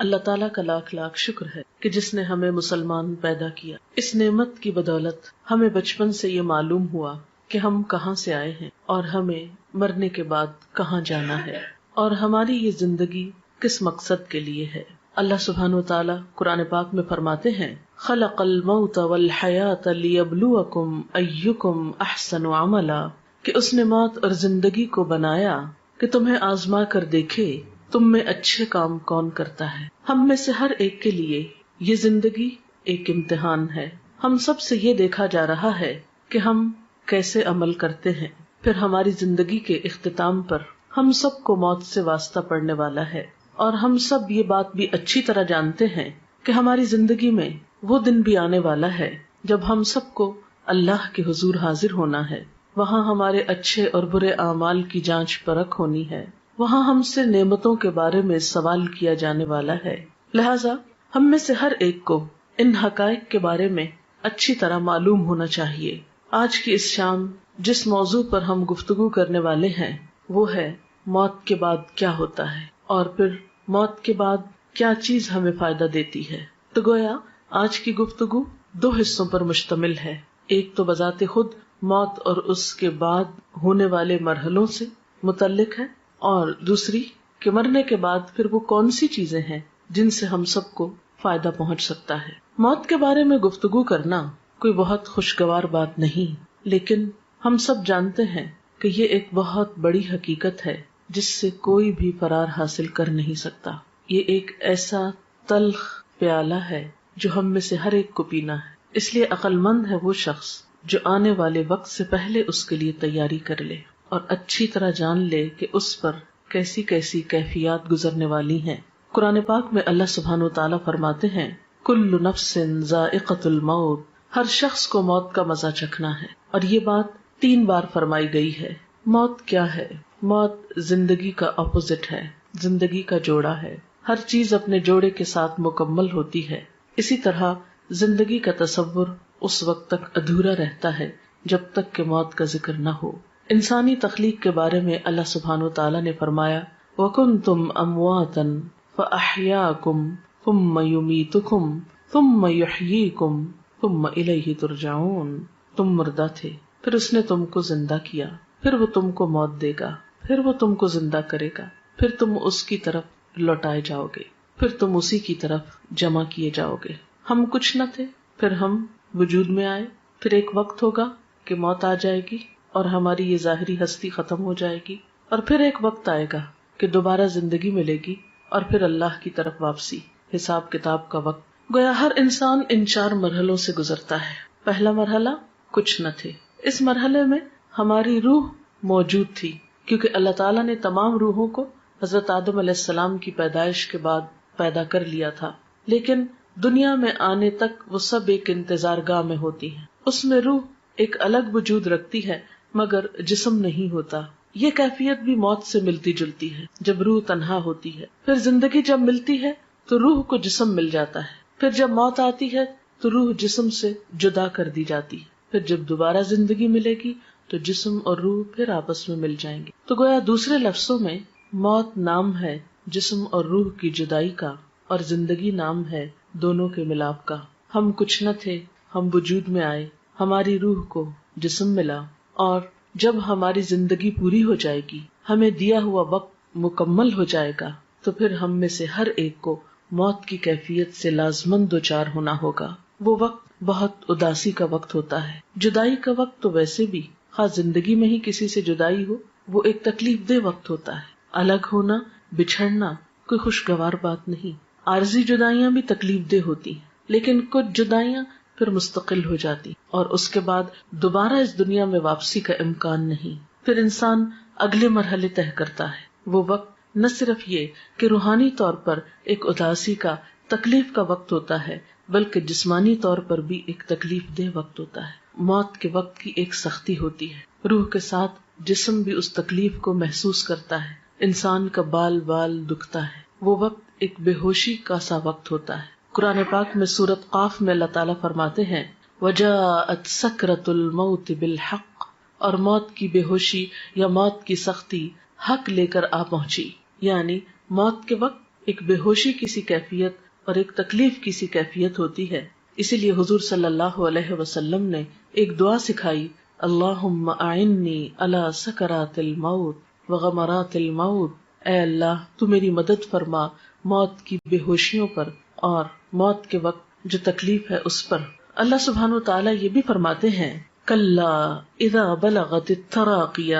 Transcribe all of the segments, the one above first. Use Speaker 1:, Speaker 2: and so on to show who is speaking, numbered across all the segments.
Speaker 1: اللہ تعالیٰ کا لاکھ لاکھ شکر ہے کہ جس نے ہمیں مسلمان پیدا کیا. اس نعمت کی بدولت ہمیں بچپن سے یہ معلوم ہوا کہ ہم کہاں سے آئے ہیں اور ہمیں مرنے کے بعد کہاں جانا ہے اور ہماری یہ زندگی کس مقصد کے لیے ہے. اللہ سبحانہ و تعالیٰ قرآن پاک میں فرماتے ہیں خلق الموت والحیات لیبلوکم ایکم احسن عملا، کہ اس نے موت اور زندگی کو بنایا کہ تمہیں آزما کر دیکھے تم میں اچھے کام کون کرتا ہے. ہم میں سے ہر ایک کے لیے یہ زندگی ایک امتحان ہے. ہم سب سے یہ دیکھا جا رہا ہے کہ ہم کیسے عمل کرتے ہیں. پھر ہماری زندگی کے اختتام پر ہم سب کو موت سے واسطہ پڑنے والا ہے، اور ہم سب یہ بات بھی اچھی طرح جانتے ہیں کہ ہماری زندگی میں وہ دن بھی آنے والا ہے جب ہم سب کو اللہ کے حضور حاضر ہونا ہے. وہاں ہمارے اچھے اور برے اعمال کی جانچ پرکھ ہونی ہے. وہاں ہم سے نعمتوں کے بارے میں سوال کیا جانے والا ہے. لہٰذا ہم میں سے ہر ایک کو ان حقائق کے بارے میں اچھی طرح معلوم ہونا چاہیے. آج کی اس شام جس موضوع پر ہم گفتگو کرنے والے ہیں وہ ہے موت کے بعد کیا ہوتا ہے، اور پھر موت کے بعد کیا چیز ہمیں فائدہ دیتی ہے. تو گویا آج کی گفتگو 2 حصوں پر مشتمل ہے. ایک تو بذات خود موت اور اس کے بعد ہونے والے مرحلوں سے متعلق ہے، اور دوسری کہ مرنے کے بعد پھر وہ کون سی چیزیں ہیں جن سے ہم سب کو فائدہ پہنچ سکتا ہے. موت کے بارے میں گفتگو کرنا کوئی بہت خوشگوار بات نہیں، لیکن ہم سب جانتے ہیں کہ یہ ایک بہت بڑی حقیقت ہے جس سے کوئی بھی فرار حاصل کر نہیں سکتا. یہ ایک ایسا تلخ پیالہ ہے جو ہم میں سے ہر ایک کو پینا ہے. اس لیے عقل مند ہے وہ شخص جو آنے والے وقت سے پہلے اس کے لیے تیاری کر لے اور اچھی طرح جان لے کہ اس پر کیسی کیسی کیفیات گزرنے والی ہیں. قرآن پاک میں اللہ سبحانہ وتعالیٰ فرماتے ہیں کل نفس ذائقۃ الموت، ہر شخص کو موت کا مزہ چکھنا ہے. اور یہ بات 3 بار فرمائی گئی ہے. موت کیا ہے؟ موت زندگی کا اپوزٹ ہے، زندگی کا جوڑا ہے. ہر چیز اپنے جوڑے کے ساتھ مکمل ہوتی ہے. اسی طرح زندگی کا تصور اس وقت تک ادھورا رہتا ہے جب تک کہ موت کا ذکر نہ ہو. انسانی تخلیق کے بارے میں اللہ سبحانہ وتعالیٰ نے فرمایا وَكُنْتُمْ أَمْوَاتًا فَأَحْيَاكُمْ ثُمَّ يُمِيتُكُمْ ثُمَّ يُحْيِيكُمْ ثُمَّ إِلَيْهِ تُرْجَعُونَ. تم مردہ تھے، پھر اس نے تم کو زندہ کیا، پھر وہ تم کو موت دے گا، پھر وہ تم کو زندہ کرے گا، پھر تم اس کی طرف لوٹائے جاؤ گے، پھر تم اسی کی طرف جمع کیے جاؤ گے. ہم کچھ نہ تھے، پھر ہم وجود میں آئے، پھر ایک وقت ہوگا کہ موت آ جائے گی اور ہماری یہ ظاہری ہستی ختم ہو جائے گی، اور پھر ایک وقت آئے گا کہ دوبارہ زندگی ملے گی اور پھر اللہ کی طرف واپسی، حساب کتاب کا وقت. گویا ہر انسان ان 4 مرحلوں سے گزرتا ہے. پہلا مرحلہ کچھ نہ تھے. اس مرحلے میں ہماری روح موجود تھی کیونکہ اللہ تعالیٰ نے تمام روحوں کو حضرت آدم علیہ السلام کی پیدائش کے بعد پیدا کر لیا تھا، لیکن دنیا میں آنے تک وہ سب ایک انتظار گاہ میں ہوتی ہیں. اس میں روح ایک الگ وجود رکھتی ہے مگر جسم نہیں ہوتا. یہ کیفیت بھی موت سے ملتی جلتی ہے جب روح تنہا ہوتی ہے. پھر زندگی جب ملتی ہے تو روح کو جسم مل جاتا ہے. پھر جب موت آتی ہے تو روح جسم سے جدا کر دی جاتی ہے. پھر جب دوبارہ زندگی ملے گی تو جسم اور روح پھر آپس میں مل جائیں گے. تو گویا دوسرے لفظوں میں موت نام ہے جسم اور روح کی جدائی کا، اور زندگی نام ہے دونوں کے ملاپ کا. ہم کچھ نہ تھے، ہم وجود میں آئے، ہماری روح کو جسم ملا، اور جب ہماری زندگی پوری ہو جائے گی، ہمیں دیا ہوا وقت مکمل ہو جائے گا، تو پھر ہم میں سے ہر ایک کو موت کی کیفیت سے لازماً دوچار ہونا ہوگا. وہ وقت بہت اداسی کا وقت ہوتا ہے. جدائی کا وقت تو ویسے بھی خاص زندگی میں ہی کسی سے جدائی ہو وہ ایک تکلیف دہ وقت ہوتا ہے. الگ ہونا، بچھڑنا کوئی خوشگوار بات نہیں. عارضی جدائیاں بھی تکلیف دہ ہوتی ہیں، لیکن کچھ جدائیاں پھر مستقل ہو جاتی اور اس کے بعد دوبارہ اس دنیا میں واپسی کا امکان نہیں. پھر انسان اگلے مرحلے طے کرتا ہے. وہ وقت نہ صرف یہ کہ روحانی طور پر ایک اداسی کا، تکلیف کا وقت ہوتا ہے، بلکہ جسمانی طور پر بھی ایک تکلیف دہ وقت ہوتا ہے. موت کے وقت کی ایک سختی ہوتی ہے، روح کے ساتھ جسم بھی اس تکلیف کو محسوس کرتا ہے. انسان کا بال بال دکھتا ہے. وہ وقت ایک بے ہوشی کا سا وقت ہوتا ہے. قرآن پاک میں سورۃ قاف میں اللہ تعالیٰ فرماتے ہیں وَجَاءَتْ سَكْرَةُ الْمَوْتِ بِالْحَقِّ، اور موت کی بے ہوشی یا موت کی سختی حق لے کر آ پہنچی. یعنی موت کے وقت ایک بے ہوشی کی سی کیفیت اور ایک تکلیف کی سی کیفیت ہوتی ہے. اسی لیے حضور صلی اللہ علیہ وسلم نے ایک دعا سکھائی، اللہم اعنی علی سکرات الموت وغمرات الموت. اے اللہ تو میری مدد فرما موت کی بے ہوشیوں پر اور موت کے وقت جو تکلیف ہے اس پر. اللہ سبحانہ وتعالی یہ بھی فرماتے ہیں، کلا اذا بلغت التراقی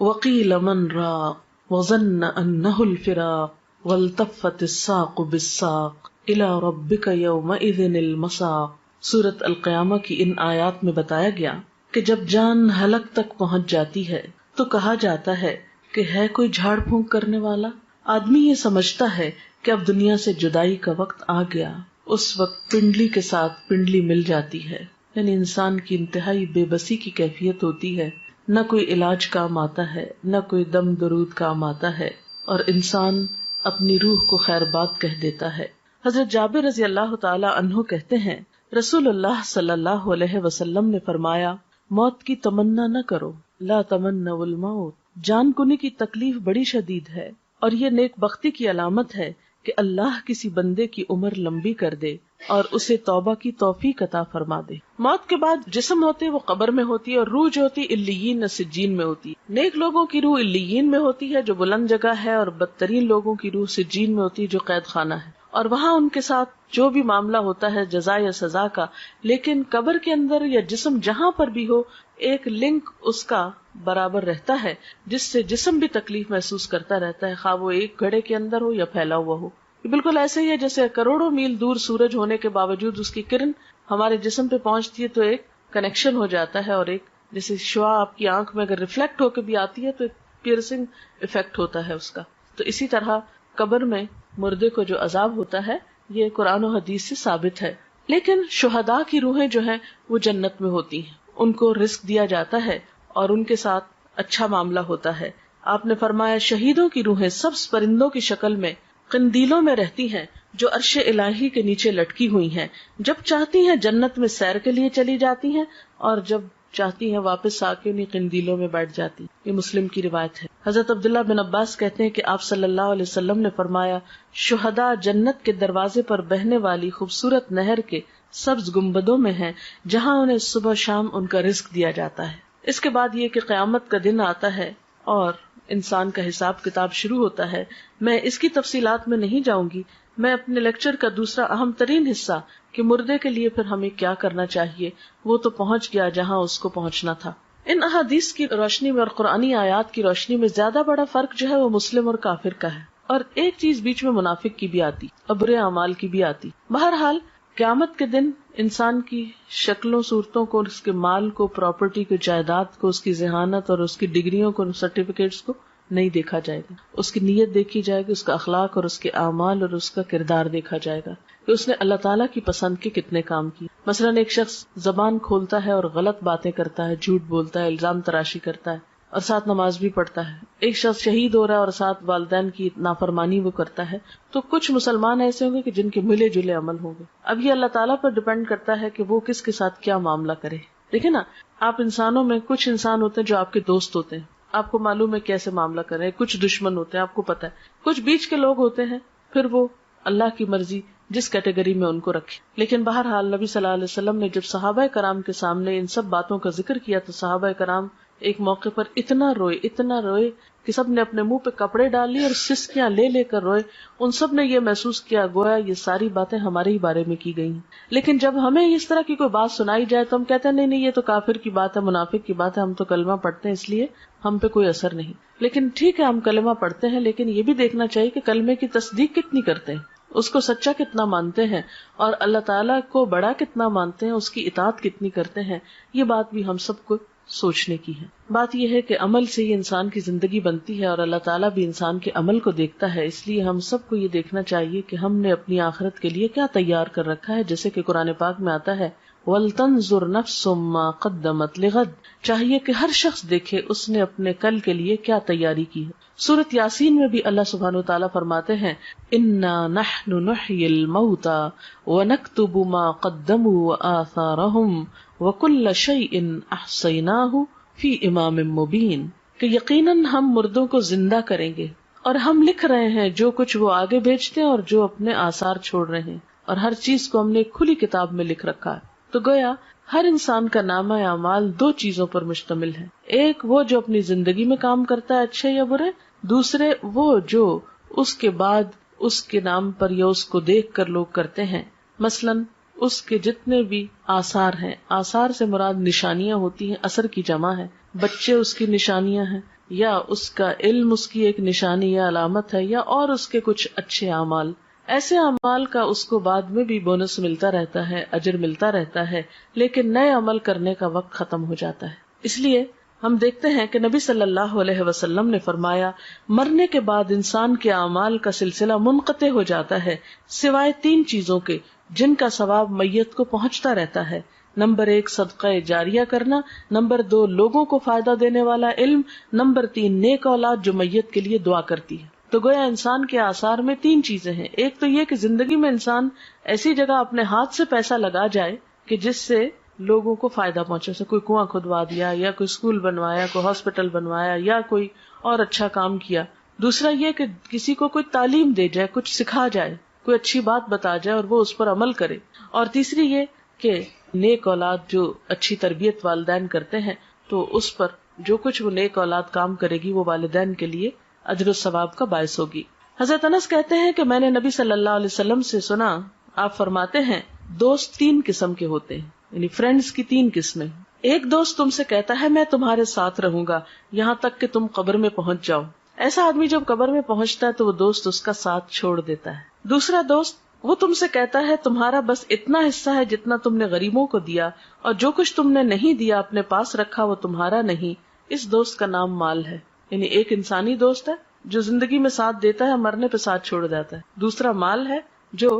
Speaker 1: وقیل من راق وظن انہ الفراق والتفت الساق بالساق الی ربک یومئذ المساق. سورۃ القیامہ کی ان آیات میں بتایا گیا کہ جب جان حلق تک پہنچ جاتی ہے تو کہا جاتا ہے کہ ہے کوئی جھاڑ پھونک کرنے والا. آدمی یہ سمجھتا ہے کہ اب دنیا سے جدائی کا وقت آ گیا. اس وقت پنڈلی کے ساتھ پنڈلی مل جاتی ہے، یعنی انسان کی انتہائی بے بسی کی کیفیت ہوتی ہے. نہ کوئی علاج کام آتا ہے، نہ کوئی دم درود کام آتا ہے، اور انسان اپنی روح کو خیر بات کہہ دیتا ہے. حضرت جابر رضی اللہ تعالی عنہ کہتے ہیں، رسول اللہ صلی اللہ علیہ وسلم نے فرمایا، موت کی تمنا نہ کرو، لا تمنوا الموت. جان کنی کی تکلیف بڑی شدید ہے، اور یہ نیک بختی کی علامت ہے کہ اللہ کسی بندے کی عمر لمبی کر دے اور اسے توبہ کی توفیق عطا فرما دے. موت کے بعد جسم ہوتے وہ قبر میں ہوتی ہے، اور روح جو ہوتی علیین سجین میں ہوتی ہے. نیک لوگوں کی روح علیین میں ہوتی ہے جو بلند جگہ ہے، اور بدترین لوگوں کی روح سجین میں ہوتی ہے جو قید خانہ ہے، اور وہاں ان کے ساتھ جو بھی معاملہ ہوتا ہے جزا یا سزا کا. لیکن قبر کے اندر یا جسم جہاں پر بھی ہو ایک لنک اس کا برابر رہتا ہے، جس سے جسم بھی تکلیف محسوس کرتا رہتا ہے، خواہ وہ ایک گھڑے کے اندر ہو یا پھیلا ہوا ہو. یہ بالکل ایسے ہی ہے جیسے کروڑوں میل دور سورج ہونے کے باوجود اس کی کرن ہمارے جسم پہ پہنچتی ہے تو ایک کنیکشن ہو جاتا ہے، اور ایک جیسے شعاع آپ کی آنکھ میں اگر ریفلیکٹ ہو کے بھی آتی ہے تو ایک پیئرسنگ افیکٹ ہوتا ہے اس کا. تو اسی طرح قبر میں مردے کو جو عذاب ہوتا ہے یہ قرآن و حدیث سے ثابت ہے. لیکن شہداء کی روحیں جو ہیں وہ جنت میں ہوتی ہیں، ان کو رزق دیا جاتا ہے اور ان کے ساتھ اچھا معاملہ ہوتا ہے. آپ نے فرمایا، شہیدوں کی روحیں سبز پرندوں کی شکل میں قندیلوں میں رہتی ہیں جو عرش الہی کے نیچے لٹکی ہوئی ہیں. جب چاہتی ہیں جنت میں سیر کے لیے چلی جاتی ہیں، اور جب چاہتی ہیں واپس آ کے انہیں قندیلوں میں بیٹھ جاتی. یہ مسلم کی روایت ہے. حضرت عبداللہ بن عباس کہتے ہیں کہ آپ صلی اللہ علیہ وسلم نے فرمایا، شہداء جنت کے دروازے پر بہنے والی خوبصورت نہر کے سبز گنبدوں میں ہیں جہاں انہیں صبح شام ان کا رزق دیا جاتا ہے. اس کے بعد یہ کہ قیامت کا دن آتا ہے اور انسان کا حساب کتاب شروع ہوتا ہے. میں اس کی تفصیلات میں نہیں جاؤں گی. میں اپنے لیکچر کا دوسرا اہم ترین حصہ کہ مردے کے لیے پھر ہمیں کیا کرنا چاہیے وہ تو پہنچ گیا جہاں اس کو پہنچنا تھا. ان احادیث کی روشنی میں اور قرآنی آیات کی روشنی میں زیادہ بڑا فرق جو ہے وہ مسلم اور کافر کا ہے، اور ایک چیز بیچ میں منافق کی بھی آتی اور برے اعمال کی بھی آتی. بہرحال قیامت کے دن انسان کی شکلوں صورتوں کو، اس کے مال کو، پراپرٹی کو، جائیداد کو، اس کی ذہانت اور اس کی ڈگریوں کو، سرٹیفکیٹس کو نہیں دیکھا جائے گا. اس کی نیت دیکھی جائے گی، اس کا اخلاق اور اس کے اعمال اور اس کا کردار دیکھا جائے گا کہ اس نے اللہ تعالیٰ کی پسند کے کتنے کام کیے. مثلاً ایک شخص زبان کھولتا ہے اور غلط باتیں کرتا ہے، جھوٹ بولتا ہے، الزام تراشی کرتا ہے اور ساتھ نماز بھی پڑھتا ہے. ایک شخص شہید ہو رہا ہے اور ساتھ والدین کی نافرمانی وہ کرتا ہے. تو کچھ مسلمان ایسے ہوں گے کہ جن کے ملے جلے عمل ہوں گے. اب یہ اللہ تعالیٰ پر ڈپینڈ کرتا ہے کہ وہ کس کے ساتھ کیا معاملہ کرے. دیکھیں نا، آپ انسانوں میں کچھ انسان ہوتے ہیں جو آپ کے دوست ہوتے ہیں، آپ کو معلوم ہے کیسے معاملہ کریں. کچھ دشمن ہوتے ہیں، آپ کو پتا ہے. کچھ بیچ کے لوگ ہوتے ہیں، پھر وہ اللہ کی مرضی جس کیٹیگری میں ان کو رکھے. لیکن بہرحال نبی صلی اللہ علیہ وسلم نے جب صحابہ کرام کے سامنے ان سب باتوں کا ذکر کیا تو صحابہ کرام ایک موقع پر اتنا روئے کہ سب نے اپنے منہ پہ کپڑے ڈال لیے اور سسکیاں لے لے کر روئے. ان سب نے یہ محسوس کیا گویا یہ ساری باتیں ہمارے ہی بارے میں کی گئی ہیں. لیکن جب ہمیں اس طرح کی کوئی بات سنائی جائے تو ہم کہتے ہیں نہیں یہ تو کافر کی بات ہے، منافق کی بات ہے، ہم تو کلمہ پڑھتے ہیں اس لیے ہم پہ کوئی اثر نہیں. لیکن ٹھیک ہے ہم کلمہ پڑھتے ہیں، لیکن یہ بھی دیکھنا چاہیے کہ کلمے کی تصدیق کتنی کرتے ہیں، اس کو سچا کتنا مانتے ہیں، اور اللہ تعالیٰ کو بڑا کتنا مانتے ہیں، اس کی اطاعت کتنی کرتے ہیں. یہ بات بھی ہم سب کو سوچنے کی ہے. بات یہ ہے کہ عمل سے ہی انسان کی زندگی بنتی ہے اور اللہ تعالیٰ بھی انسان کے عمل کو دیکھتا ہے. اس لیے ہم سب کو یہ دیکھنا چاہیے کہ ہم نے اپنی آخرت کے لیے کیا تیار کر رکھا ہے. جیسے کہ قرآن پاک میں آتا ہے وَلْتَنْظُرْ نَفْسٌ مَّا قَدَّمَتْ لِغَدٍ، چاہیے کہ ہر شخص دیکھے اس نے اپنے کل کے لیے کیا تیاری کی ہے. سورۃ یاسین میں بھی اللہ سبحانہ و تعالیٰ فرماتے ہیں اِنَّا نَحْنُ نُحْيِي الْمَوْتَىٰ وَنَكْتُبُ مَا قَدَّمُوا وَآثَارَهُمْ وَكُلَّ شَيْءٍ أَحْصَيْنَاهُ فِي إِمَامٍ مُبِينٍ، کہ یقیناً ہم مردوں کو زندہ کریں گے اور ہم لکھ رہے ہیں جو کچھ وہ آگے بھیجتے ہیں اور جو اپنے آثار چھوڑ رہے ہیں، اور ہر چیز کو ہم نے ایک کھلی کتاب میں لکھ رکھا ہے. تو گویا ہر انسان کا نامہ اعمال دو چیزوں پر مشتمل ہے، ایک وہ جو اپنی زندگی میں کام کرتا ہے اچھے یا برے، دوسرے وہ جو اس کے بعد اس کے نام پر یا اس کو دیکھ کر لوگ کرتے ہیں. مثلاً اس کے جتنے بھی آثار ہیں، آثار سے مراد نشانیاں ہوتی ہیں، اثر کی جمع ہے. بچے اس کی نشانیاں ہیں، یا اس کا علم اس کی ایک نشانی یا علامت ہے، یا اور اس کے کچھ اچھے اعمال. ایسے اعمال کا اس کو بعد میں بھی بونس ملتا رہتا ہے، اجر ملتا رہتا ہے، لیکن نئے عمل کرنے کا وقت ختم ہو جاتا ہے. اس لیے ہم دیکھتے ہیں کہ نبی صلی اللہ علیہ وسلم نے فرمایا مرنے کے بعد انسان کے اعمال کا سلسلہ منقطع ہو جاتا ہے سوائے تین چیزوں کے جن کا ثواب میت کو پہنچتا رہتا ہے. نمبر 1 صدقہ جاریہ کرنا، نمبر 2 لوگوں کو فائدہ دینے والا علم، نمبر 3 نیک اولاد جو میت کے لیے دعا کرتی ہے. تو گویا انسان کے آثار میں تین چیزیں ہیں. ایک تو یہ کہ زندگی میں انسان ایسی جگہ اپنے ہاتھ سے پیسہ لگا جائے کہ جس سے لوگوں کو فائدہ پہنچے، سے کوئی کنواں کھدوا دیا، یا کوئی اسکول بنوایا، کوئی ہاسپٹل بنوایا، یا کوئی اور اچھا کام کیا. دوسرا یہ کہ کسی کو کوئی تعلیم دے جائے، کچھ سکھا جائے، کوئی اچھی بات بتا جائے اور وہ اس پر عمل کرے. اور تیسری یہ کہ نیک اولاد جو اچھی تربیت والدین کرتے ہیں تو اس پر جو کچھ وہ نیک اولاد کام کرے گی وہ والدین کے لیے اجر و ثواب کا باعث ہوگی. حضرت انس کہتے ہیں کہ میں نے نبی صلی اللہ علیہ وسلم سے سنا، آپ فرماتے ہیں دوست تین قسم کے ہوتے ہیں، یعنی فرینڈز کی تین قسمیں. ایک دوست تم سے کہتا ہے میں تمہارے ساتھ رہوں گا یہاں تک کہ تم قبر میں پہنچ جاؤ. ایسا آدمی جب قبر میں پہنچتا ہے تو وہ دوست اس کا ساتھ چھوڑ دیتا ہے. دوسرا دوست وہ تم سے کہتا ہے تمہارا بس اتنا حصہ ہے جتنا تم نے غریبوں کو دیا، اور جو کچھ تم نے نہیں دیا اپنے پاس رکھا وہ تمہارا نہیں. اس دوست کا نام مال ہے. یعنی ایک انسانی دوست ہے جو زندگی میں ساتھ دیتا ہے، مرنے پہ ساتھ چھوڑ جاتا ہے. دوسرا مال ہے جو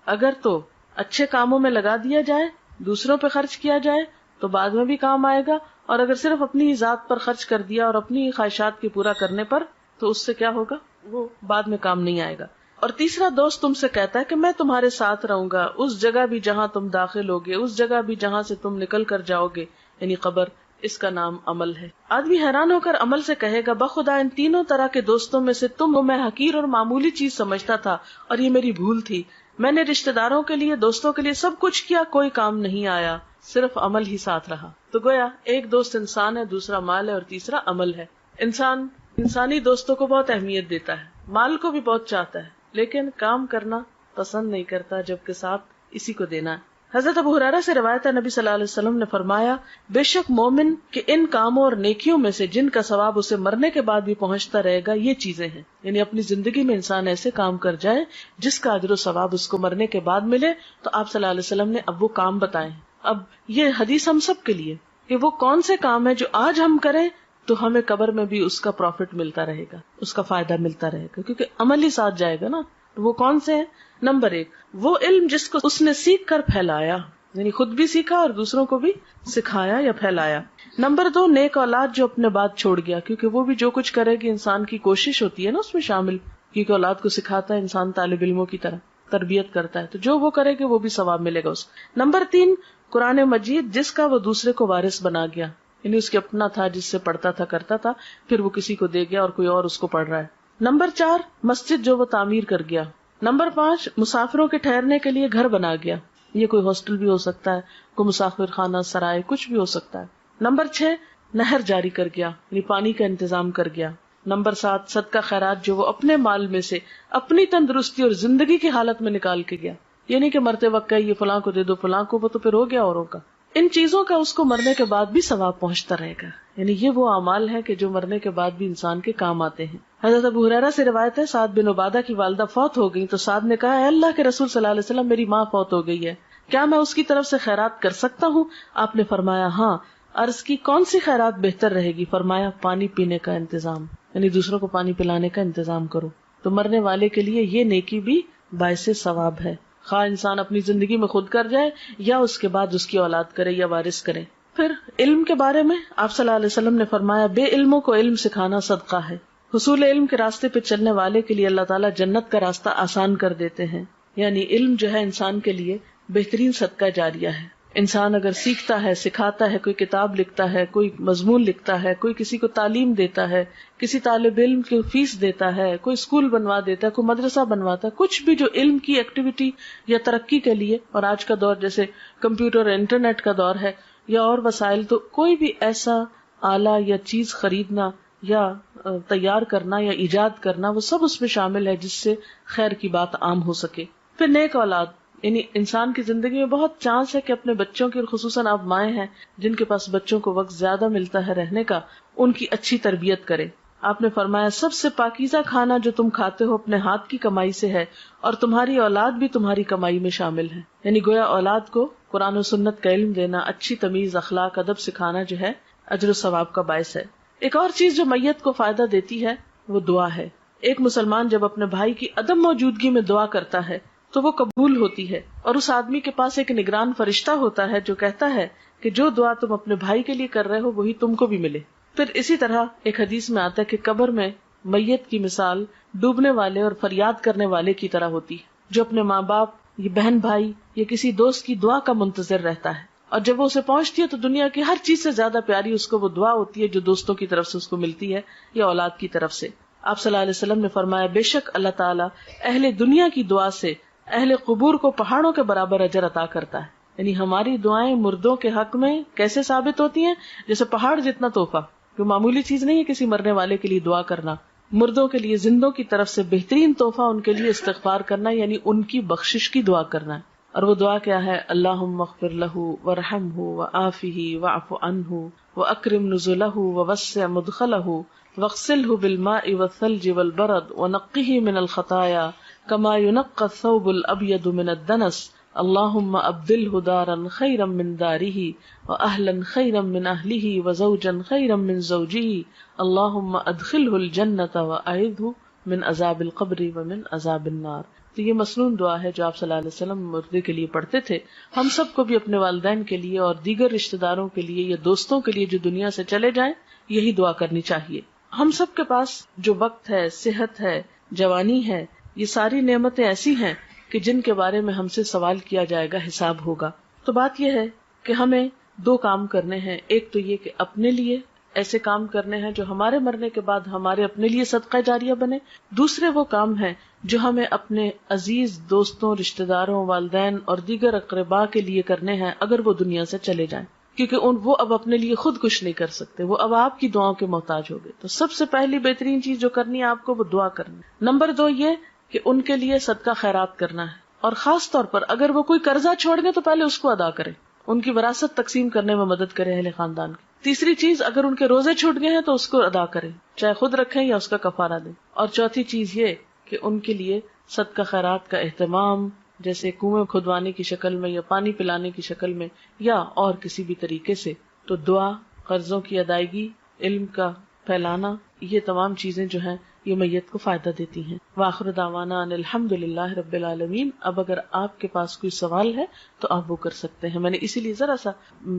Speaker 1: اگر تو اچھے کاموں میں لگا دیا جائے، دوسروں پہ خرچ کیا جائے تو بعد میں بھی کام آئے گا، اور اگر صرف اپنی ذات پر خرچ کر دیا اور اپنی خواہشات کے پورا کرنے پر تو اس سے کیا ہوگا، وہ بعد میں کام نہیں آئے گا. اور تیسرا دوست تم سے کہتا ہے کہ میں تمہارے ساتھ رہوں گا اس جگہ بھی جہاں تم داخل ہوگے، اس جگہ بھی جہاں سے تم نکل کر جاؤ گے، یعنی قبر. اس کا نام عمل ہے. آدمی حیران ہو کر عمل سے کہے گا بخدا ان تینوں طرح کے دوستوں میں سے تم میں حقیر اور معمولی چیز سمجھتا تھا اور یہ میری بھول تھی. میں نے رشتہ داروں کے لیے، دوستوں کے لیے سب کچھ کیا، کوئی کام نہیں آیا، صرف عمل ہی ساتھ رہا. تو گویا ایک دوست انسان ہے، دوسرا مال ہے، اور تیسرا عمل ہے. انسان انسانی دوستوں کو بہت اہمیت دیتا ہے، مال کو بھی بہت چاہتا ہے، لیکن کام کرنا پسند نہیں کرتا جبکہ ساتھ اسی کو دینا ہے. حضرت ابو ہریرہ سے روایت ہے نبی صلی اللہ علیہ وسلم نے فرمایا بے شک مومن کے ان کاموں اور نیکیوں میں سے جن کا ثواب اسے مرنے کے بعد بھی پہنچتا رہے گا یہ چیزیں ہیں. یعنی اپنی زندگی میں انسان ایسے کام کر جائے جس کا اجر و ثواب اس کو مرنے کے بعد ملے. تو آپ صلی اللہ علیہ وسلم نے اب وہ کام بتائے. اب یہ حدیث ہم سب کے لیے کہ وہ کون سے کام ہیں جو آج ہم کریں تو ہمیں قبر میں بھی اس کا پروفٹ ملتا رہے گا، اس کا فائدہ ملتا رہے گا، کیونکہ عمل ہی ساتھ جائے گا نا. وہ کون سے ہیں؟ نمبر 1 وہ علم جس کو اس نے سیکھ کر پھیلایا، یعنی خود بھی سیکھا اور دوسروں کو بھی سکھایا یا پھیلایا. نمبر 2 نیک اولاد جو اپنے بعد چھوڑ گیا، کیونکہ وہ بھی جو کچھ کرے گی انسان کی کوشش ہوتی ہے نا اس میں شامل، کیونکہ اولاد کو سکھاتا ہے انسان طالب علموں کی طرح تربیت کرتا ہے، تو جو وہ کرے گا وہ بھی ثواب ملے گا اس. نمبر 3 قرآن مجید جس کا وہ دوسرے کو وارث بنا گیا، یعنی اس کے اپنا تھا جس سے پڑھتا تھا کرتا تھا، پھر وہ کسی کو دے گیا اور کوئی اور اس کو پڑھ رہا ہے. نمبر 4 مسجد جو وہ تعمیر کر گیا. نمبر 5 مسافروں کے ٹھہرنے کے لیے گھر بنا گیا، یہ کوئی ہاسٹل بھی ہو سکتا ہے، کوئی مسافر خانہ سرائے کچھ بھی ہو سکتا ہے. نمبر 6 نہر جاری کر گیا، یعنی پانی کا انتظام کر گیا. نمبر 7 صدقہ خیرات جو وہ اپنے مال میں سے اپنی تندرستی اور زندگی کی حالت میں نکال کے گیا، یعنی کہ مرتے وقت یہ فلاں کو دے دو فلاں کو، وہ تو پھر ہو گیا اوروں کا. ان چیزوں کا اس کو مرنے کے بعد بھی ثواب پہنچتا رہے گا. یعنی یہ وہ اعمال ہیں کہ جو مرنے کے بعد بھی انسان کے کام آتے ہیں. حضرت ابو ہریرہ سے روایت ہے سعد بن عبادہ کی والدہ فوت ہو گئی تو سعد نے کہا اے اللہ کے رسول صلی اللہ علیہ وسلم میری ماں فوت ہو گئی ہے، کیا میں اس کی طرف سے خیرات کر سکتا ہوں؟ آپ نے فرمایا ہاں. عرض کی کون سی خیرات بہتر رہے گی؟ فرمایا پانی پینے کا انتظام، یعنی دوسروں کو پانی پلانے کا انتظام کرو. تو مرنے والے کے لیے یہ نیکی بھی باعث ثواب ہے، خواہ انسان اپنی زندگی میں خود کر جائے یا اس کے بعد اس کی اولاد کرے یا وارث کرے. پھر علم کے بارے میں آپ صلی اللہ علیہ وسلم نے فرمایا بے علموں کو علم سکھانا صدقہ ہے. حصول علم کے راستے پہ چلنے والے کے لیے اللہ تعالیٰ جنت کا راستہ آسان کر دیتے ہیں. یعنی علم جو ہے انسان کے لیے بہترین صدقہ جاریہ ہے. انسان اگر سیکھتا ہے، سکھاتا ہے، کوئی کتاب لکھتا ہے، کوئی مضمون لکھتا ہے، کوئی کسی کو تعلیم دیتا ہے، کسی طالب علم کی فیس دیتا ہے، کوئی اسکول بنوا دیتا ہے، کوئی مدرسہ بنواتا ہے، کچھ بھی جو علم کی ایکٹیویٹی یا ترقی کے لیے، اور آج کا دور جیسے کمپیوٹر اور انٹرنیٹ کا دور ہے یا اور وسائل، تو کوئی بھی ایسا آلہ یا چیز خریدنا یا تیار کرنا یا ایجاد کرنا، وہ سب اس میں شامل ہے جس سے خیر کی بات عام ہو سکے. پھر نیک اولاد، یعنی انسان کی زندگی میں بہت چانس ہے کہ اپنے بچوں کی، اور خصوصاً آپ مائیں ہیں جن کے پاس بچوں کو وقت زیادہ ملتا ہے رہنے کا، ان کی اچھی تربیت کرے. آپ نے فرمایا سب سے پاکیزہ کھانا جو تم کھاتے ہو اپنے ہاتھ کی کمائی سے ہے، اور تمہاری اولاد بھی تمہاری کمائی میں شامل ہے. یعنی گویا اولاد کو قرآن و سنت کا علم دینا، اچھی تمیز، اخلاق، ادب سکھانا جو ہے اجر و ثواب کا باعث ہے. ایک اور چیز جو میت کو فائدہ دیتی ہے وہ دعا ہے. ایک مسلمان جب اپنے بھائی کی عدم موجودگی میں دعا کرتا ہے تو وہ قبول ہوتی ہے، اور اس آدمی کے پاس ایک نگران فرشتہ ہوتا ہے جو کہتا ہے کہ جو دعا تم اپنے بھائی کے لیے کر رہے ہو وہی تم کو بھی ملے. پھر اسی طرح ایک حدیث میں آتا ہے کہ قبر میں میت کی مثال ڈوبنے والے اور فریاد کرنے والے کی طرح ہوتی ہے، جو اپنے ماں باپ یا بہن بھائی یا کسی دوست کی دعا کا منتظر رہتا ہے، اور جب وہ اسے پہنچتی ہے تو دنیا کی ہر چیز سے زیادہ پیاری اس کو وہ دعا ہوتی ہے جو دوستوں کی طرف سے اس کو ملتی ہے یا اولاد کی طرف سے. آپ صلی اللہ علیہ وسلم نے فرمایا بے شک اللہ تعالیٰ اہل دنیا کی دعا سے اہل قبور کو پہاڑوں کے برابر اجر عطا کرتا ہے. یعنی ہماری دعائیں مردوں کے حق میں کیسے ثابت ہوتی ہیں؟ جیسے پہاڑ جتنا تحفہ، جو معمولی چیز نہیں ہے کسی مرنے والے کے لیے دعا کرنا. مردوں کے لیے زندوں کی طرف سے بہترین تحفہ ان کے لیے استغفار کرنا، یعنی ان کی بخشش کی دعا کرنا ہے. اور وہ دعا کیا ہے؟ اللہم اغفر لہ وارحمہ وعافہ واعف عنہ واکرم نزلہ ووسع مدخلہ واغسلہ بالماء والثلج والبرد ونقہ من الخطایا کما ينقى الثوب الابيض من الدنس اللہم ابدلہ دارا خیرا من دارہ واہلا خیرا من اہلہ وزوجا خیرا من زوجہ اللہم ادخلہ الجنۃ واعذہ من عذاب القبر ومن عذاب النار. تو یہ مسنون دعا ہے جو آپ صلی اللہ علیہ وسلم مردے کے لیے پڑھتے تھے. ہم سب کو بھی اپنے والدین کے لیے اور دیگر رشتہ داروں کے لیے یا دوستوں کے لیے جو دنیا سے چلے جائیں یہی دعا کرنی چاہیے. ہم سب کے پاس جو وقت ہے، صحت ہے، جوانی ہے، یہ ساری نعمتیں ایسی ہیں کہ جن کے بارے میں ہم سے سوال کیا جائے گا، حساب ہوگا. تو بات یہ ہے کہ ہمیں دو کام کرنے ہیں. ایک تو یہ کہ اپنے لیے ایسے کام کرنے ہیں جو ہمارے مرنے کے بعد ہمارے اپنے لیے صدقہ جاریہ بنے. دوسرے وہ کام ہیں جو ہمیں اپنے عزیز دوستوں، رشتہ داروں، والدین اور دیگر اقرباء کے لیے کرنے ہیں اگر وہ دنیا سے چلے جائیں، کیونکہ وہ اب اپنے لیے خود کچھ نہیں کر سکتے، وہ اب آپ کی دعاؤں کے محتاج ہو گئے. تو سب سے پہلی بہترین چیز جو کرنی ہے آپ کو وہ دعا کرنی. نمبر 2 یہ کہ ان کے لیے صدقہ خیرات کرنا ہے، اور خاص طور پر اگر وہ کوئی قرضہ چھوڑ گئے تو پہلے اس کو ادا کریں، ان کی وراثت تقسیم کرنے میں مدد کریں اہل خاندان کی. تیسری چیز، اگر ان کے روزے چھوٹ گئے ہیں تو اس کو ادا کریں، چاہے خود رکھیں یا اس کا کفارہ دیں. اور چوتھی چیز یہ کہ ان کے لیے صدقہ خیرات کا اہتمام، جیسے کنویں کھدوانے کی شکل میں یا پانی پلانے کی شکل میں یا اور کسی بھی طریقے سے. تو دعا، قرضوں کی ادائیگی، علم کا پھیلانا، یہ تمام چیزیں جو ہیں یہ میت کو فائدہ دیتی ہیں. وآخر دعوانا ان الحمدللہ رب العالمین. اب اگر آپ کے پاس کوئی سوال ہے تو آپ وہ کر سکتے ہیں. میں نے اسی لیے ذرا سا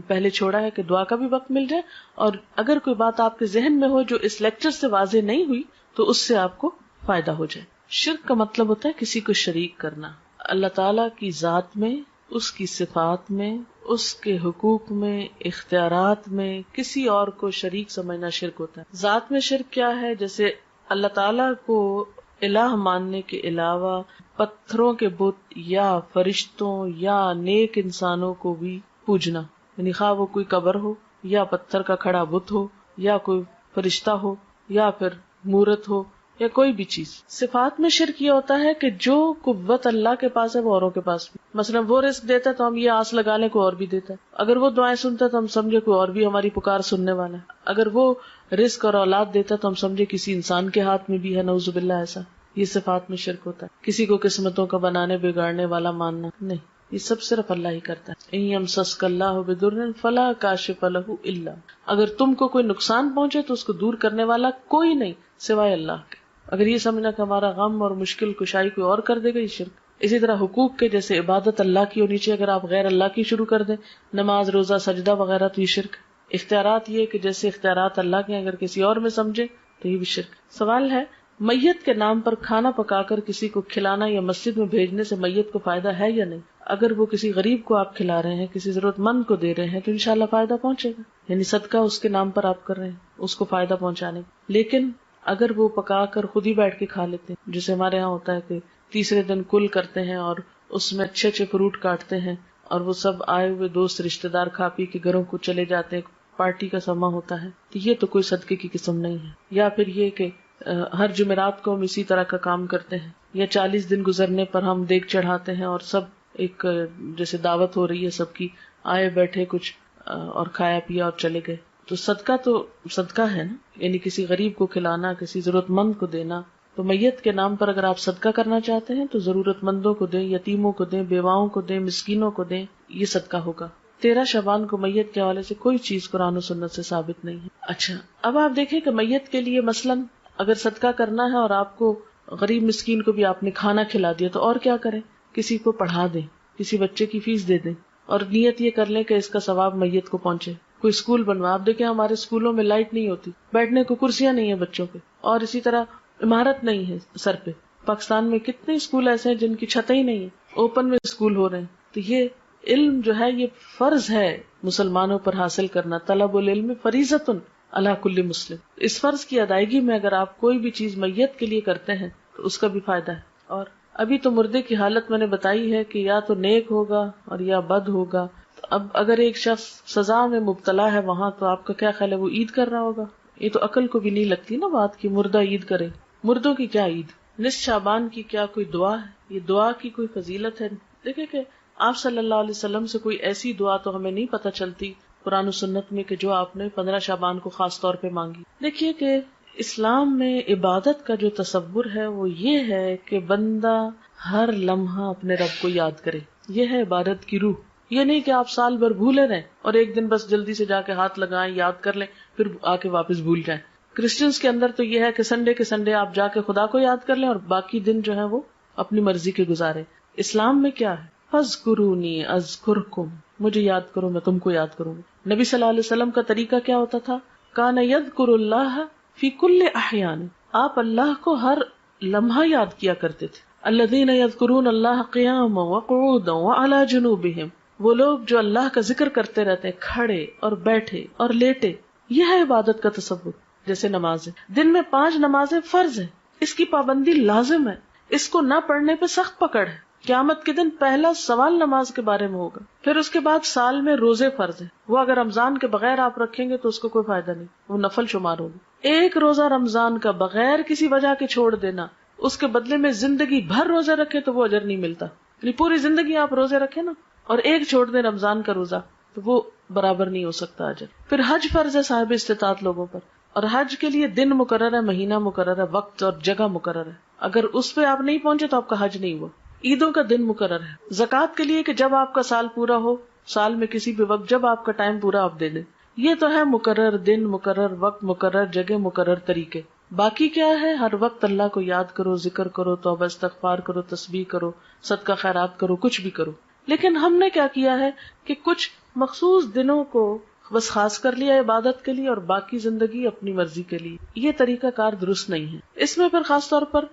Speaker 1: پہلے چھوڑا ہے کہ دعا کا بھی وقت مل جائے، اور اگر کوئی بات آپ کے ذہن میں ہو جو اس لیکچر سے واضح نہیں ہوئی تو اس سے آپ کو فائدہ ہو جائے. شرک کا مطلب ہوتا ہے کسی کو شریک کرنا. اللہ تعالیٰ کی ذات میں، اس کی صفات میں، اس کے حقوق میں، اختیارات میں کسی اور کو شریک سمجھنا شرک ہوتا ہے. ذات میں شرک کیا ہے؟ جیسے اللہ تعالیٰ کو الہ ماننے کے علاوہ پتھروں کے بت یا فرشتوں یا نیک انسانوں کو بھی پوجنا، یعنی خواہ وہ کوئی قبر ہو یا پتھر کا کھڑا بت ہو یا کوئی فرشتہ ہو یا پھر مورت ہو یا کوئی بھی چیز. صفات میں شرک یہ ہوتا ہے کہ جو قوت اللہ کے پاس ہے وہ اوروں کے پاس بھی. مثلا وہ رزق دیتا ہے تو ہم یہ آس لگا لیں کوئی اور بھی دیتا ہے. اگر وہ دعائیں سنتا ہے تو ہم سمجھے کوئی اور بھی ہماری پکار سننے والا ہے. اگر وہ رزق اور اولاد دیتا ہے تو ہم سمجھے کسی انسان کے ہاتھ میں بھی ہے، نعوذ باللہ ایسا. یہ صفات میں شرک ہوتا ہے. کسی کو قسمتوں کا بنانے بگاڑنے والا ماننا نہیں، یہ سب صرف اللہ ہی کرتا ہے. ان یمسسک اللہ بضر فلا کاشف لہ الا، اگر تم کو کوئی نقصان پہنچے تو اس کو دور کرنے والا کوئی نہیں سوائے اللہ کے. اگر یہ سمجھنا کہ ہمارا غم اور مشکل کشائی کوئی اور کر دے گا، یہ شرک. اسی طرح حقوق کے، جیسے عبادت اللہ کی ہونی چاہیے، اگر آپ غیر اللہ کی شروع کر دیں، نماز، روزہ، سجدہ وغیرہ، تو یہ شرک. اختیارات یہ کہ جیسے اختیارات اللہ کے اگر کسی اور میں سمجھے تو یہ بھی شرک. سوال ہے میت کے نام پر کھانا پکا کر کسی کو کھلانا یا مسجد میں بھیجنے سے میت کو فائدہ ہے یا نہیں؟ اگر وہ کسی غریب کو آپ کھلا رہے ہیں، کسی ضرورت مند کو دے رہے ہیں، تو انشاءاللہ فائدہ پہنچے گا، یعنی صدقہ اس کے نام پر آپ کر رہے ہیں، اس کو فائدہ پہنچانے کا۔ لیکن اگر وہ پکا کر خود ہی بیٹھ کے کھا لیتے ہیں، جیسے ہمارے ہاں ہوتا ہے کہ تیسرے دن کل کرتے ہیں اور اس میں اچھے اچھے فروٹ کاٹتے ہیں اور وہ سب آئے ہوئے دوست رشتہ دار کھا پی کے گھروں کو چلے جاتے ہیں، پارٹی کا سما ہوتا ہے، تو یہ تو کوئی صدقے کی قسم نہیں ہے۔ یا پھر یہ کہ ہر جمعرات کو ہم اسی طرح کا کام کرتے ہیں، یا 40 دن گزرنے پر ہم دیگ چڑھاتے ہیں اور سب ایک جیسے دعوت ہو رہی ہے سب کی، آئے بیٹھے کچھ اور کھایا پیا اور چلے گئے، تو صدقہ ہے نا، یعنی کسی غریب کو کھلانا، کسی ضرورت مند کو دینا۔ تو میت کے نام پر اگر آپ صدقہ کرنا چاہتے ہیں تو ضرورت مندوں کو دیں، یتیموں کو دیں، بیواؤں کو دیں، مسکینوں کو دیں، یہ صدقہ ہوگا۔ 13 شعبان کو میت کے حوالے سے کوئی چیز قرآن و سنت سے ثابت نہیں ہے۔ اچھا، اب آپ دیکھیں کہ میت کے لیے مثلاً اگر صدقہ کرنا ہے اور آپ کو غریب مسکین کو بھی آپ نے کھانا کھلا دیا تو اور کیا کریں؟ کسی کو پڑھا دیں، کسی بچے کی فیس دے دیں، اور نیت یہ کر لیں کہ اس کا ثواب میت کو پہنچے۔ کوئی اسکول بنوا، آپ دیکھیں ہمارے اسکولوں میں لائٹ نہیں ہوتی، بیٹھنے کو کرسیاں نہیں ہیں بچوں پہ، اور اسی طرح عمارت نہیں ہے سر پہ۔ پاکستان میں کتنے اسکول ایسے ہیں جن کی چھتیں ہی نہیں ہیں، اوپن میں اسکول ہو رہے ہیں۔ تو یہ علم جو ہے یہ فرض ہے مسلمانوں پر حاصل کرنا، طلب العلم فریضۃ علی کل مسلم۔ اس فرض کی ادائیگی میں اگر آپ کوئی بھی چیز میت کے لیے کرتے ہیں تو اس کا بھی فائدہ ہے۔ اور ابھی تو مردے کی حالت میں نے بتائی ہے کہ یا تو نیک ہوگا اور یا بد ہوگا۔ تو اب اگر ایک شخص سزا میں مبتلا ہے وہاں، تو آپ کا کیا خیال ہے وہ عید کر رہا ہوگا؟ یہ تو عقل کو بھی نہیں لگتی نا بات کہ مردہ عید کرے۔ مردوں کی کیا عید؟ نصف شعبان کی کیا کوئی دعا ہے؟ یہ دعا کی کوئی فضیلت ہے؟ دیکھیں کہ آپ صلی اللہ علیہ وسلم سے کوئی ایسی دعا تو ہمیں نہیں پتہ چلتی قرآن و سنت میں کہ جو آپ نے 15 شعبان کو خاص طور پہ مانگی۔ دیکھیے کہ اسلام میں عبادت کا جو تصور ہے وہ یہ ہے کہ بندہ ہر لمحہ اپنے رب کو یاد کرے، یہ ہے عبادت کی روح۔ یہ نہیں کہ آپ سال بھر بھولے رہیں اور ایک دن بس جلدی سے جا کے ہاتھ لگائیں، یاد کر لیں، پھر آ کے واپس بھول جائیں۔ کرسچنس کے اندر تو یہ ہے کہ سنڈے کے سنڈے آپ جا کے خدا کو یاد کر لیں اور باقی دن جو ہے وہ اپنی مرضی کے گزارے۔ اسلام میں کیا ہے؟ فاذکرونی اذکرکم، مجھے یاد کرو میں تم کو یاد کروں گا۔ نبی صلی اللہ علیہ وسلم کا طریقہ کیا ہوتا تھا؟ کان یذکر اللہ فی کل احیان، آپ اللہ کو ہر لمحہ یاد کیا کرتے تھے۔ الذین یذکرون اللہ قیاما وقعودا وعلی جنوبہم، وہ لوگ جو اللہ کا ذکر کرتے رہتے ہیں کھڑے اور بیٹھے اور لیٹے۔ یہ ہے عبادت کا تصور۔ جیسے نمازیں، دن میں 5 نمازیں فرض ہیں، اس کی پابندی لازم ہے، اس کو نہ پڑھنے پہ سخت پکڑ ہے۔ قیامت کے دن پہلا سوال نماز کے بارے میں ہوگا۔ پھر اس کے بعد سال میں روزے فرض ہیں، وہ اگر رمضان کے بغیر آپ رکھیں گے تو اس کو کوئی فائدہ نہیں، وہ نفل شمار ہوگی۔ ایک روزہ رمضان کا بغیر کسی وجہ کے چھوڑ دینا، اس کے بدلے میں زندگی بھر روزے رکھے تو وہ اجر نہیں ملتا۔ یعنی پوری زندگی آپ روزے رکھیں نا اور ایک چھوڑ دیں رمضان کا روزہ تو وہ برابر نہیں ہو سکتا اجر۔ پھر حج فرض ہے صاحب استطاعت لوگوں پر، اور حج کے لیے دن مقرر ہے، مہینہ مقرر ہے، وقت اور جگہ مقرر ہے۔ اگر اس پہ آپ نہیں پہنچے تو آپ کا حج نہیں ہوا۔ عیدوں کا دن مقرر ہے، زکوٰۃ کے لیے کہ جب آپ کا سال پورا ہو، سال میں کسی بھی وقت جب آپ کا ٹائم پورا آپ دے دیں۔ یہ تو ہے مقرر دن، مقرر وقت، مقرر جگہ، مقرر طریقے۔ باقی کیا ہے؟ ہر وقت اللہ کو یاد کرو، ذکر کرو، توبہ استغفار کرو، تسبیح کرو، صدقہ خیرات کرو، کچھ بھی کرو۔ لیکن ہم نے کیا کیا ہے کہ کچھ مخصوص دنوں کو بس خاص کر لیا عبادت کے لیے اور باقی زندگی اپنی مرضی کے لیے۔ یہ طریقہ کار درست نہیں ہے۔ اس میں پھر خاص طور پر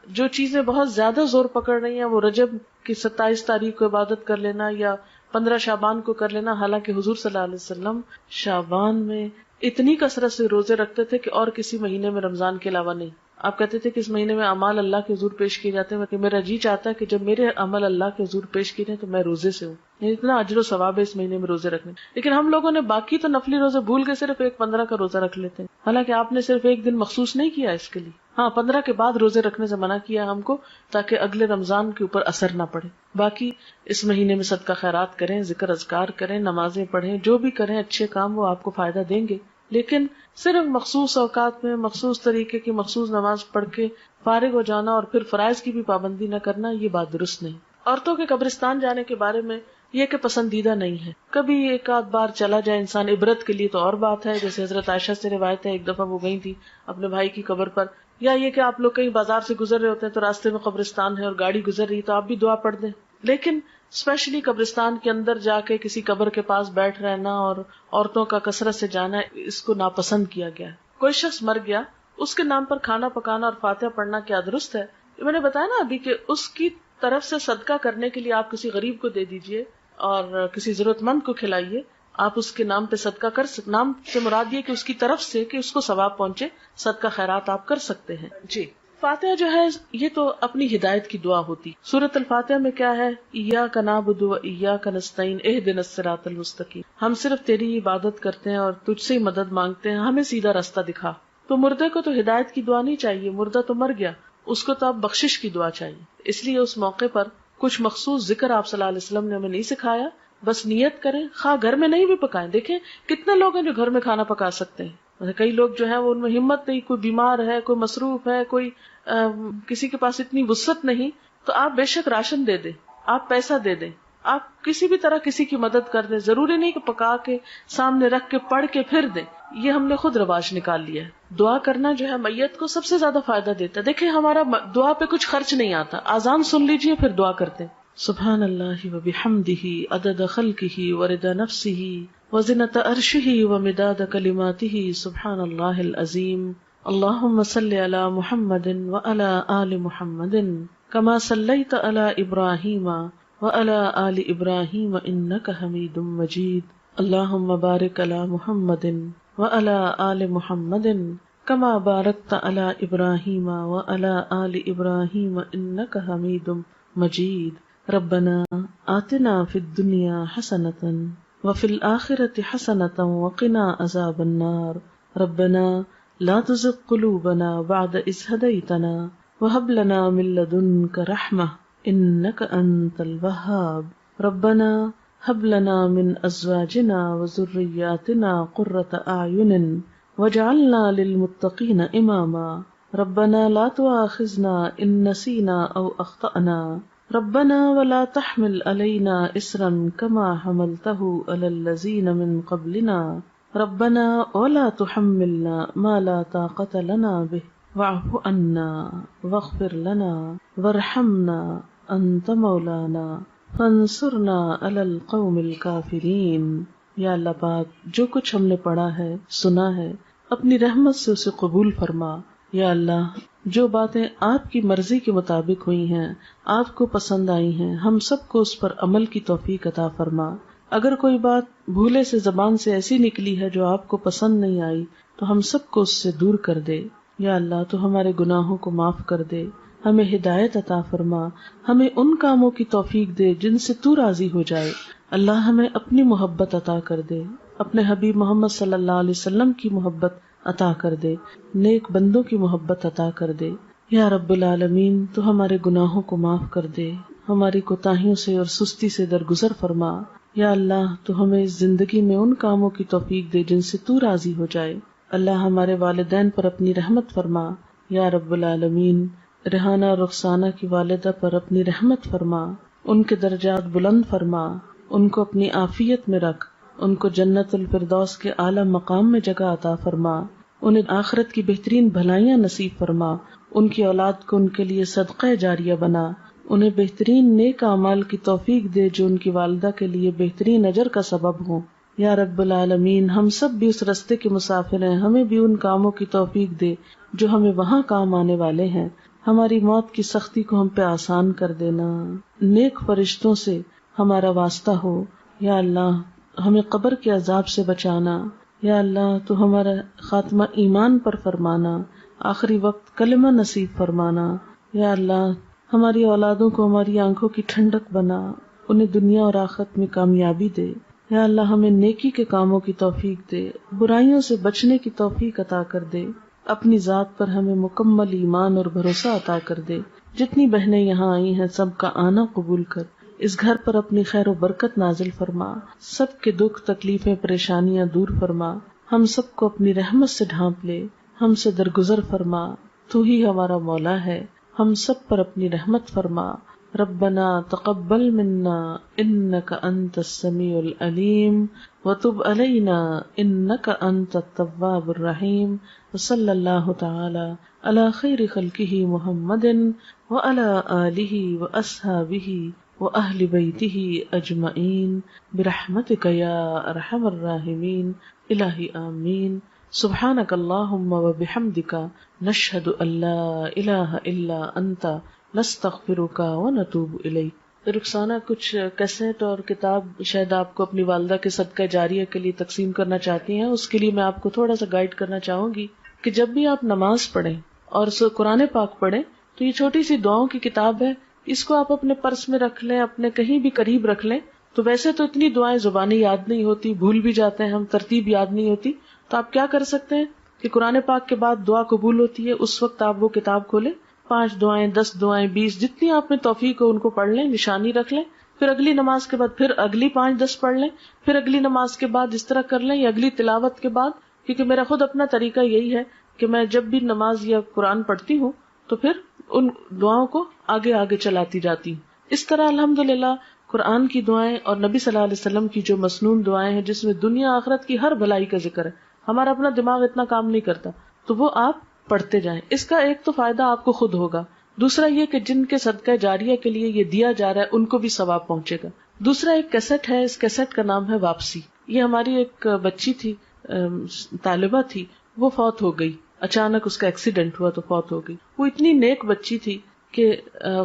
Speaker 1: جو چیزیں بہت زیادہ زور پکڑ رہی ہیں وہ رجب کی 27 تاریخ کو عبادت کر لینا یا 15 شعبان کو کر لینا، حالانکہ حضور صلی اللہ علیہ وسلم شعبان میں اتنی کثرت سے روزے رکھتے تھے کہ اور کسی مہینے میں رمضان کے علاوہ نہیں۔ آپ کہتے تھے کہ اس مہینے میں اعمال اللہ کے حضور پیش کیے جاتے ہیں کہ میرا جی چاہتا ہے کہ جب میرے عمل اللہ کے حضور پیش کیے جائیں تو میں روزے سے ہوں، یعنی اتنا اجر و ثواب ہے اس مہینے میں روزے رکھنے۔ لیکن ہم لوگوں نے باقی تو نفلی روزے بھول کے صرف ایک 15 کا روزہ رکھ لیتے ہیں، حالانکہ آپ نے صرف ایک دن مخصوص نہیں کیا اس کے لیے۔ ہاں 15 کے بعد روزے رکھنے سے منع کیا ہم کو تاکہ اگلے رمضان کے اوپر اثر نہ پڑے۔ باقی اس مہینے میں صدقہ خیرات کریں، ذکر اذکار کریں، نمازیں پڑھیں، جو بھی کریں اچھے کام وہ آپ کو فائدہ دیں گے۔ لیکن صرف مخصوص اوقات میں مخصوص طریقے کی مخصوص نماز پڑھ کے فارغ ہو جانا اور پھر فرائض کی بھی پابندی نہ کرنا، یہ بات درست نہیں۔ عورتوں کے قبرستان جانے کے بارے میں یہ کہ پسندیدہ نہیں ہے، کبھی ایک آدھ بار چلا جائے انسان عبرت کے لیے تو اور بات ہے، جیسے حضرت عائشہ سے روایت ہے ایک دفعہ وہ گئی تھی اپنے بھائی کی قبر پر، یا یہ کہ آپ لوگ کہیں بازار سے گزر رہے ہوتے ہیں تو راستے میں قبرستان ہے اور گاڑی گزر رہی تو آپ بھی دعا پڑھ دیں۔ لیکن اسپیشلی قبرستان کے اندر جا کے کسی قبر کے پاس بیٹھ رہنا اور عورتوں کا کثرت سے جانا، اس کو ناپسند کیا گیا ہے۔ کوئی شخص مر گیا اس کے نام پر کھانا پکانا اور فاتحہ پڑھنا کیا درست ہے؟ میں نے بتایا نا ابھی کہ اس کی طرف سے صدقہ کرنے کے لیے آپ کسی غریب کو دے دیجئے اور کسی ضرورت مند کو کھلائیے. آپ اس کے نام پہ صدقہ کر سکتے. نام سے مراد یہ کہ اس کی طرف سے کہ اس کو ثواب پہنچے، صدقہ خیرات آپ کر سکتے ہیں. جی فاتحہ جو ہے یہ تو اپنی ہدایت کی دعا ہوتی. سورۃ الفاتحہ میں کیا ہے؟ ایاک نعبد و ایاک نستعین اہدنا الصراط المستقیم. ہم صرف تیری عبادت کرتے ہیں اور تجھ سے ہی مدد مانگتے ہیں، ہمیں سیدھا راستہ دکھا. تو مردے کو تو ہدایت کی دعا نہیں چاہیے، مردہ تو مر گیا، اس کو تو اب بخشش کی دعا چاہیے. اس لیے اس موقع پر کچھ مخصوص ذکر آپ صلی اللہ علیہ وسلم نے ہمیں نہیں سکھایا. بس نیت کریں، خواہ گھر میں نہیں بھی پکائیں. دیکھیں کتنے لوگ ہیں جو گھر میں کھانا پکا سکتے ہیں. کئی لوگ جو ہے وہ ان میں ہمت نہیں، کوئی بیمار ہے، کوئی مصروف ہے، کوئی کسی کے پاس اتنی وسعت نہیں. تو آپ بے شک راشن دے دیں، آپ پیسہ دے دیں، آپ کسی بھی طرح کسی کی مدد کر دیں. ضروری نہیں کہ پکا کے سامنے رکھ کے پڑھ کے پھر دیں. یہ ہم نے خود رواج نکال لیا ہے. دعا کرنا جو ہے میت کو سب سے زیادہ فائدہ دیتا ہے. دیکھیں ہمارا دعا پہ کچھ خرچ نہیں آتا. اذان سن لیجئے پھر دعا کرتے ہیں. سبحان اللہ وبحمدہ عدد خلقہ ورضا نفسہ وزنۃ عرشہ ومداد کلماتہ. سبحان اللہ العظیم. اللہم صل علی محمد وعلی آل محمد کما صلیت علی ابراہیم وعلی آل ابراہیم انک حمید مجید. اللہم بارک علی محمد وعلی آل محمد کما بارکت علی ابراہیم وعلی آل ابراہیم انک حمید مجید. ربنا آتنا فی الدنیا حسنۃ وفی الآخرۃ حسنۃ وقنا عذاب النار. ربنا لا تزغ قلوبنا بعد إذ هديتنا وهب لنا من لدنك رحمة إنك أنت الوهاب. ربنا هب لنا من أزواجنا وذرياتنا قرة أعين واجعلنا للمتقين إماما. ربنا لا تؤاخذنا إن نسينا أو أخطأنا. ربنا ولا تحمل علينا إصرا كما حملته على الذين من قبلنا. ربنا ولا تحملنا ما لا طاقة لنا به واعف عنا واغفر لنا وارحمنا أنت مولانا فانصرنا على القوم الكافرين. یا اللہ پاک جو کچھ ہم نے پڑھا ہے سنا ہے اپنی رحمت سے اسے قبول فرما. یا اللہ جو باتیں آپ کی مرضی کے مطابق ہوئی ہیں، آپ کو پسند آئی ہیں، ہم سب کو اس پر عمل کی توفیق عطا فرما. اگر کوئی بات بھولے سے زبان سے ایسی نکلی ہے جو آپ کو پسند نہیں آئی تو ہم سب کو اس سے دور کر دے. یا اللہ تو ہمارے گناہوں کو معاف کر دے، ہمیں ہدایت عطا فرما، ہمیں ان کاموں کی توفیق دے جن سے تو راضی ہو جائے. اللہ ہمیں اپنی محبت عطا کر دے، اپنے حبیب محمد صلی اللہ علیہ وسلم کی محبت عطا کر دے، نیک بندوں کی محبت عطا کر دے. یا رب العالمین تو ہمارے گناہوں کو معاف کر دے، ہماری کوتاہیوں سے اور سستی سے درگزر فرما. یا اللہ تو ہمیں اس زندگی میں ان کاموں کی توفیق دے جن سے تو راضی ہو جائے. اللہ ہمارے والدین پر اپنی رحمت فرما. یا رب العالمین ریحانہ اور رخسانہ کی والدہ پر اپنی رحمت فرما، ان کے درجات بلند فرما، ان کو اپنی عافیت میں رکھ، ان کو جنت الفردوس کے اعلیٰ مقام میں جگہ عطا فرما، انہیں آخرت کی بہترین بھلائیاں نصیب فرما، ان کی اولاد کو ان کے لیے صدقہ جاریہ بنا، انہیں بہترین نیک اعمال کی توفیق دے جو ان کی والدہ کے لیے بہترین اجر کا سبب ہوں. یا رب العالمین ہم سب بھی اس رستے کے مسافر ہیں، ہمیں بھی ان کاموں کی توفیق دے جو ہمیں وہاں کام آنے والے ہیں. ہماری موت کی سختی کو ہم پہ آسان کر دینا، نیک فرشتوں سے ہمارا واسطہ ہو. یا اللہ ہمیں قبر کے عذاب سے بچانا. یا اللہ تو ہمارا خاتمہ ایمان پر فرمانا، آخری وقت کلمہ نصیب فرمانا. یا اللہ ہماری اولادوں کو ہماری آنکھوں کی ٹھنڈک بنا، انہیں دنیا اور آخرت میں کامیابی دے. یا اللہ ہمیں نیکی کے کاموں کی توفیق دے، برائیوں سے بچنے کی توفیق عطا کر دے. اپنی ذات پر ہمیں مکمل ایمان اور بھروسہ عطا کر دے. جتنی بہنیں یہاں آئی ہیں سب کا آنا قبول کر، اس گھر پر اپنی خیر و برکت نازل فرما، سب کے دکھ تکلیفیں پریشانیاں دور فرما، ہم سب کو اپنی رحمت سے ڈھانپ لے، ہم سے درگزر فرما. تو ہی ہمارا مولا ہے، ہم سب پر اپنی رحمت فرما. ربنا تقبل منا انك انت السميع العليم وتب علينا انك انت التواب الرحيم. وصلى الله تعالى على خير خلقه محمد وعلى آله واصحابه واهل بيته اجمعين برحمتك يا ارحم الراحمين. الہی آمین. سبحانک اللہم و بحمدک نشہد ان لا الہ الا انت نستغفرک و نتوب الیک۔ رخسانہ، کچھ کیسٹ اور کتاب شاید آپ کو اپنی والدہ کے صدقہ جاریہ کے لیے تقسیم کرنا چاہتی ہیں، اس کے لیے میں آپ کو تھوڑا سا گائیڈ کرنا چاہوں گی کہ جب بھی آپ نماز پڑھیں اور قرآن پاک پڑھیں تو یہ چھوٹی سی دعاؤں کی کتاب ہے، اس کو آپ اپنے پرس میں رکھ لیں، اپنے کہیں بھی قریب رکھ لیں۔ تو ویسے تو اتنی دعائیں زبانی یاد نہیں ہوتی، بھول بھی جاتے ہیں ہم، ترتیب یاد نہیں ہوتی، تو آپ کیا کر سکتے ہیں کہ قرآن پاک کے بعد دعا قبول ہوتی ہے، اس وقت آپ وہ کتاب کھولیں، 5 دعائیں، 10 دعائیں، 20 جتنی آپ میں توفیق ہو ان کو پڑھ لیں، نشانی رکھ لیں، پھر اگلی نماز کے بعد پھر اگلی 5-10 پڑھ لیں، پھر اگلی نماز کے بعد اس طرح کر لیں، یا اگلی تلاوت کے بعد، کیونکہ میرا خود اپنا طریقہ یہی ہے کہ میں جب بھی نماز یا قرآن پڑھتی ہوں تو پھر ان دعاؤں کو آگے آگے چلاتی جاتی ہوں۔ اس طرح الحمدللہ قرآن کی دعائیں اور نبی صلی اللہ علیہ وسلم کی جو مسنون دعائیں ہیں جس میں دنیا آخرت کی ہر بھلائی کا ذکر ہے، ہمارا اپنا دماغ اتنا کام نہیں کرتا، تو وہ آپ پڑھتے جائیں۔ اس کا ایک تو فائدہ آپ کو خود ہوگا، دوسرا یہ کہ جن کے صدقہ جاریہ کے لیے یہ دیا جا رہا ہے ان کو بھی ثواب پہنچے گا۔ دوسرا ایک کیسٹ ہے، اس کیسٹ کا نام ہے واپسی۔ یہ ہماری ایک بچی تھی، طالبہ تھی، وہ فوت ہو گئی، اچانک اس کا ایکسیڈنٹ ہوا تو فوت ہو گئی۔ وہ اتنی نیک بچی تھی کہ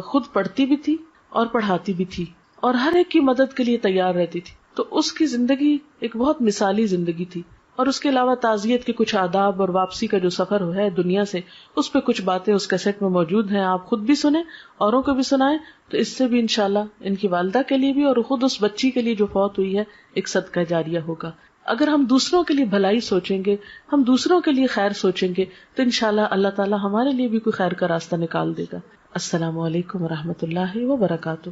Speaker 1: خود پڑھتی بھی تھی اور پڑھاتی بھی تھی اور ہر ایک کی مدد کے لیے تیار رہتی تھی، تو اس کی زندگی ایک بہت مثالی زندگی تھی۔ اور اس کے علاوہ تعزیت کے کچھ آداب اور واپسی کا جو سفر ہے دنیا سے، اس پہ کچھ باتیں اس کیسٹ میں موجود ہیں، آپ خود بھی سنیں، اوروں کو بھی سنائیں، تو اس سے بھی انشاءاللہ ان کی والدہ کے لیے بھی اور خود اس بچی کے لیے جو فوت ہوئی ہے ایک صدقہ جاریہ ہوگا۔ اگر ہم دوسروں کے لیے بھلائی سوچیں گے، ہم دوسروں کے لیے خیر سوچیں گے، تو انشاءاللہ اللہ تعالی ہمارے لیے بھی کوئی خیر کا راستہ نکال دے گا۔ السلام علیکم ورحمۃ اللہ وبرکاتہ۔